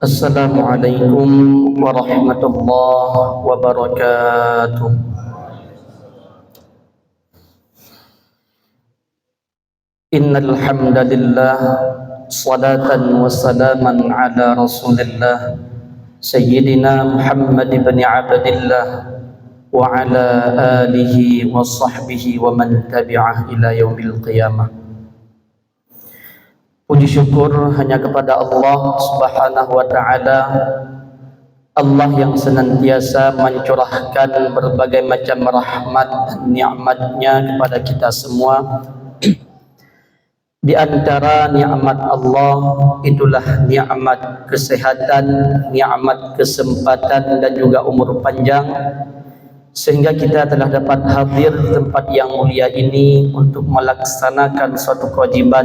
Assalamualaikum warahmatullahi wabarakatuh. Innal hamdalillah salatan wa salaman ala Rasulillah Sayyidina Muhammad ibn Abdillah wa ala alihi wa sahbihi wa man tabi'ah ila yaumil qiyamah. Puji syukur hanya kepada Allah Subhanahu wa ta'ala, Allah yang senantiasa mencurahkan berbagai macam rahmat dan nikmatnya kepada kita semua. Di antara nikmat Allah itulah nikmat kesehatan, nikmat kesempatan dan juga umur panjang, sehingga kita telah dapat hadir di tempat yang mulia ini untuk melaksanakan suatu kewajiban,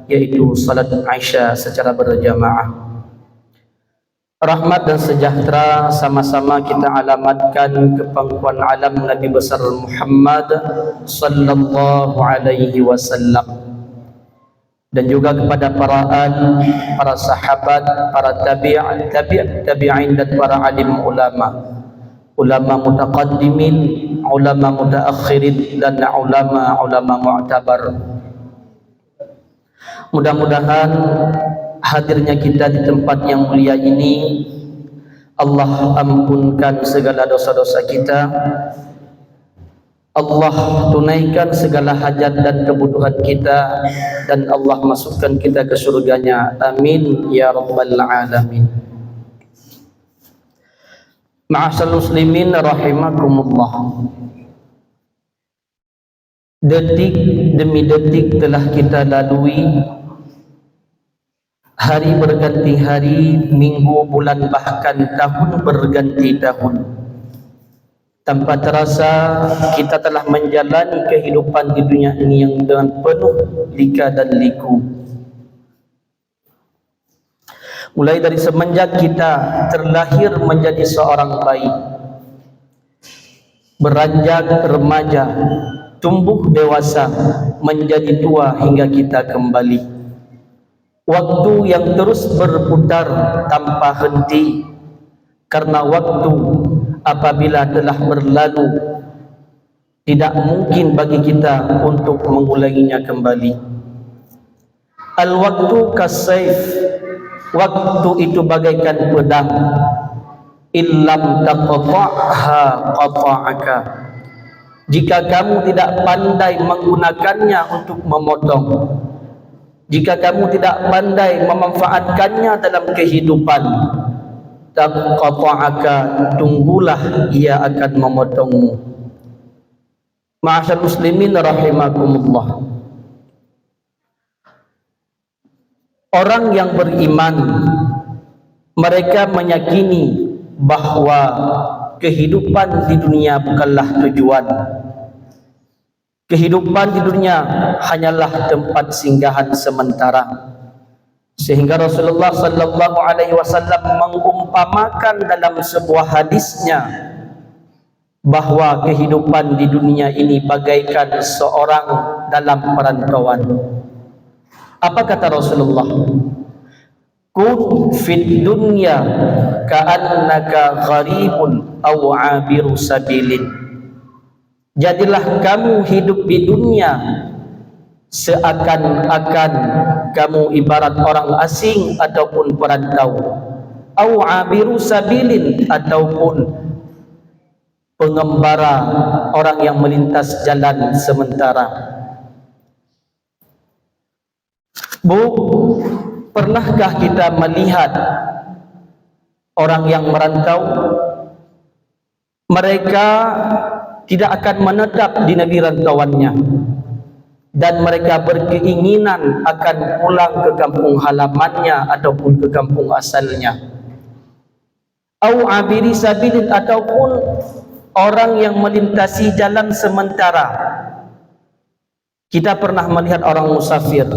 yaitu salat Isya secara berjamaah. Rahmat dan sejahtera sama-sama kita alamatkan ke pangkuan alam Nabi besar Muhammad sallallahu alaihi wasallam, dan juga kepada para sahabat, para tabi'in dan para alim ulama mutaqaddimin, ulama mutaakhirin dan ulama mu'tabar. Mudah-mudahan hadirnya kita di tempat yang mulia ini Allah ampunkan segala dosa-dosa kita, Allah tunaikan segala hajat dan kebutuhan kita, dan Allah masukkan kita ke surganya. Amin ya rabbal alamin. Ma'asyiral muslimin rahimakumullah. Detik demi detik telah kita lalui, hari berganti hari, minggu, bulan, bahkan tahun berganti tahun. Tanpa terasa kita telah menjalani kehidupan di dunia ini yang dengan penuh lika dan liku. Mulai dari semenjak kita terlahir menjadi seorang bayi, beranjak remaja, tumbuh dewasa, menjadi tua hingga kita kembali. Waktu yang terus berputar tanpa henti, karena waktu apabila telah berlalu tidak mungkin bagi kita untuk mengulanginya kembali. Al-waktu kasayf, waktu itu bagaikan pedang, illam taqta'ha qata'aka. Jika kamu tidak pandai menggunakannya untuk memotong, jika kamu tidak pandai memanfaatkannya dalam kehidupan, taqta'aka, tunggulah ia akan memotongmu. Ma'asyar muslimin rahimakumullah. Orang yang beriman, mereka meyakini bahwa kehidupan di dunia bukanlah tujuan. Kehidupan di dunia hanyalah tempat singgahan sementara. Sehingga Rasulullah sallallahu alaihi wasallam mengumpamakan dalam sebuah hadisnya bahwa kehidupan di dunia ini bagaikan seorang dalam perantauan. Apa kata Rasulullah? Kun fid dunya ka'annaka gharibun aw 'abiru sabilin. Jadilah kamu hidup di dunia seakan-akan kamu ibarat orang asing ataupun perantau, aw 'abiru sabilin, ataupun pengembara, orang yang melintas jalan sementara. Bu, pernahkah kita melihat orang yang merantau? Mereka tidak akan menetap di negeri rantauannya, dan mereka berkeinginan akan pulang ke kampung halamannya ataupun ke kampung asalnya. Au abiri sabilin, ataupun orang yang melintasi jalan sementara. Kita pernah melihat orang musafir,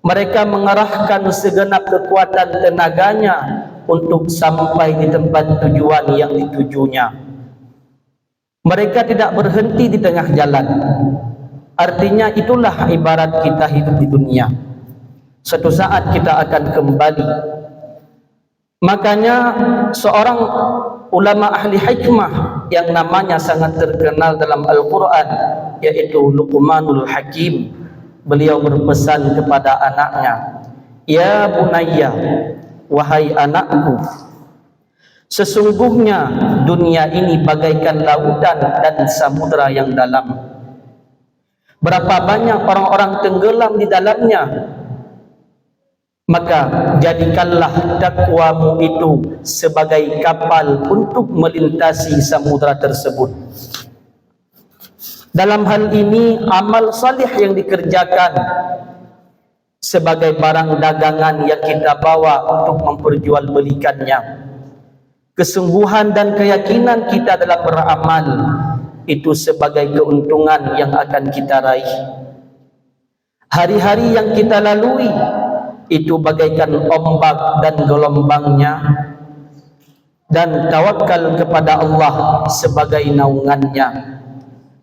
mereka mengerahkan segenap kekuatan tenaganya untuk sampai di tempat tujuan yang ditujunya. Mereka tidak berhenti di tengah jalan. Artinya itulah ibarat kita hidup di dunia. Suatu saat kita akan kembali. Makanya seorang ulama ahli hikmah yang namanya sangat terkenal dalam Al-Quran, yaitu Luqmanul Hakim, beliau berpesan kepada anaknya, "Ya bunayya, wahai anakku, sesungguhnya dunia ini bagaikan lautan dan samudra yang dalam. Berapa banyak orang-orang tenggelam di dalamnya. Maka jadikanlah takwamu itu sebagai kapal untuk melintasi samudra tersebut." Dalam hal ini, amal salih yang dikerjakan sebagai barang dagangan yang kita bawa untuk memperjualbelikannya. Kesungguhan dan keyakinan kita dalam beramal itu sebagai keuntungan yang akan kita raih. Hari-hari yang kita lalui itu bagaikan ombak dan gelombangnya, dan tawakal kepada Allah sebagai naungannya.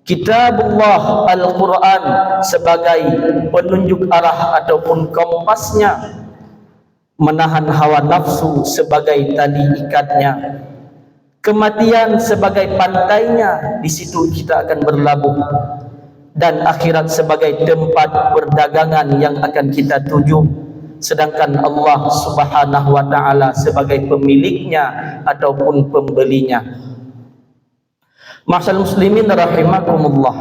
Kitabullah Al-Quran sebagai penunjuk arah ataupun kompasnya, menahan hawa nafsu sebagai tali ikatnya, kematian sebagai pantainya, di situ kita akan berlabuh, dan akhirat sebagai tempat perdagangan yang akan kita tuju, sedangkan Allah Subhanahu wa ta'ala sebagai pemiliknya ataupun pembelinya. Ma'asyiral muslimin rahimakumullah,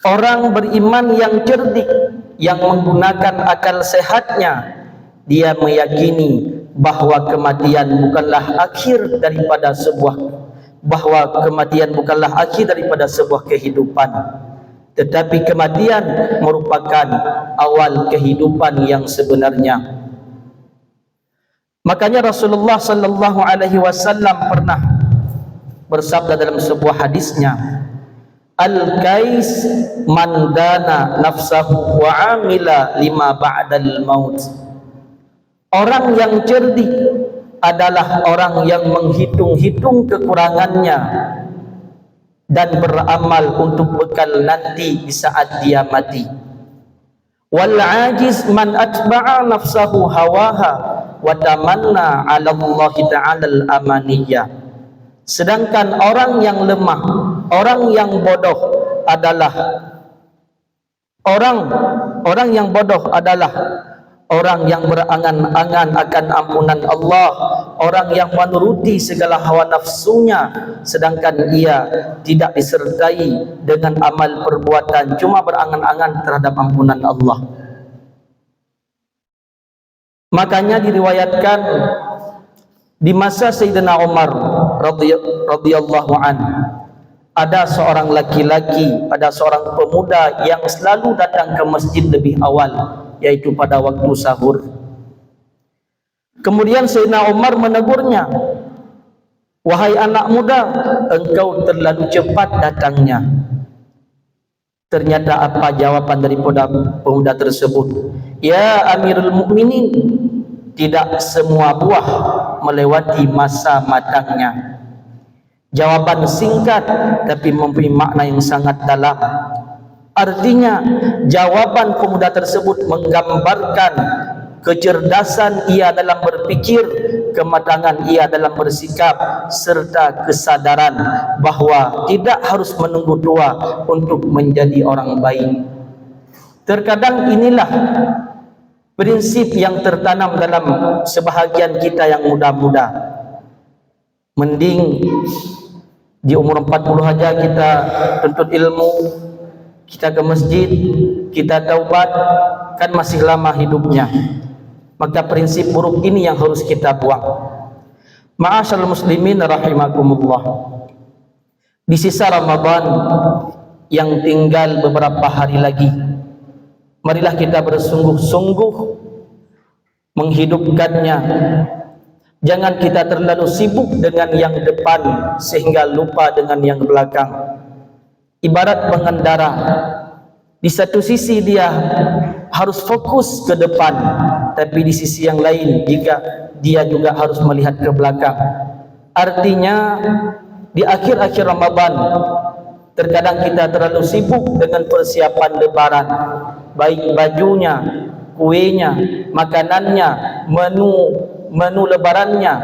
orang beriman yang cerdik, yang menggunakan akal sehatnya, dia meyakini bahwa kematian bukanlah akhir daripada sebuah kehidupan, tetapi kematian merupakan awal kehidupan yang sebenarnya. Makanya Rasulullah sallallahu alaihi wasallam pernah bersabda dalam sebuah hadisnya, "Al-kais man dana nafsahu wa amila lima ba'dal maut." Orang yang cerdik adalah orang yang menghitung-hitung kekurangannya dan beramal untuk bekal nanti di saat dia mati. Wal ajiz man atba'a nafsahu hawaha wa tamanna 'ala Allah ta'ala al-amaniyah. Sedangkan orang yang lemah, orang yang bodoh adalah orang yang berangan-angan akan ampunan Allah, orang yang menuruti segala hawa nafsunya, sedangkan ia tidak disertai dengan amal perbuatan, cuma berangan-angan terhadap ampunan Allah. Makanya diriwayatkan di masa Sayyidina Umar radhiyallahu anhu, ada seorang laki-laki, ada seorang pemuda yang selalu datang ke masjid lebih awal, yaitu pada waktu sahur. Kemudian Sayyidina Umar menegurnya, "Wahai anak muda, engkau terlalu cepat datangnya." Ternyata apa jawaban daripada pemuda tersebut? "Ya Amirul Mukminin, tidak semua buah melewati masa matangnya." Jawaban singkat tapi mempunyai makna yang sangat dalam. Artinya jawaban pemuda tersebut menggambarkan kecerdasan ia dalam berpikir, kematangan ia dalam bersikap, serta kesadaran bahwa tidak harus menunggu tua untuk menjadi orang baik. Terkadang inilah prinsip yang tertanam dalam sebahagian kita yang muda-muda. Mending di umur 40 aja kita tuntut ilmu, kita ke masjid, kita taubat, kan masih lama hidupnya. Maka prinsip buruk ini yang harus kita buang. Ma'asyiral muslimin rahimakumullah, di sisa Ramadan yang tinggal beberapa hari lagi, marilah kita bersungguh-sungguh menghidupkannya. Jangan kita terlalu sibuk dengan yang depan sehingga lupa dengan yang belakang. Ibarat pengendara, di satu sisi dia harus fokus ke depan, tapi di sisi yang lain dia juga harus melihat ke belakang. Artinya di akhir-akhir Ramadan terkadang kita terlalu sibuk dengan persiapan lebaran, baik bajunya, kuenya, makanannya, menu menu lebarannya,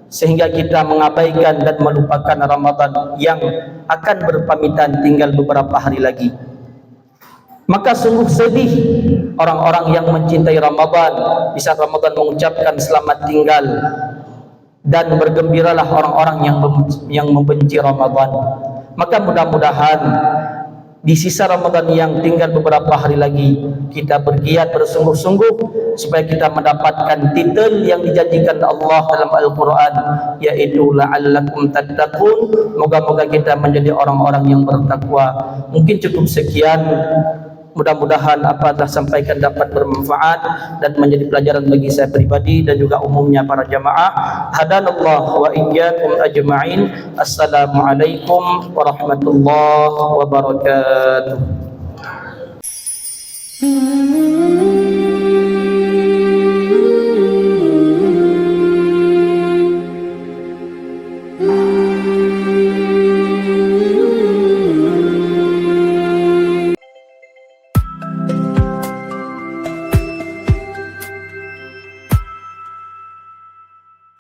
sehingga kita mengabaikan dan melupakan Ramadan yang akan berpamitan tinggal beberapa hari lagi. Maka sungguh sedih orang-orang yang mencintai Ramadan di saat Ramadan mengucapkan selamat tinggal, dan bergembiralah orang-orang yang membenci Ramadan. Maka mudah-mudahan di sisa Ramadan yang tinggal beberapa hari lagi, kita bergiat bersungguh-sungguh supaya kita mendapatkan titel yang dijanjikan Allah dalam Al-Quran, yaitu la'allakum tattaqun. Moga-moga kita menjadi orang-orang yang bertakwa. Mungkin cukup sekian. Mudah-mudahan apa telah sampaikan dapat bermanfaat dan menjadi pelajaran bagi saya pribadi dan juga umumnya para jamaah. Hadanallahu wa iyyakum ajma'in. Assalamualaikum warahmatullahi wabarakatuh.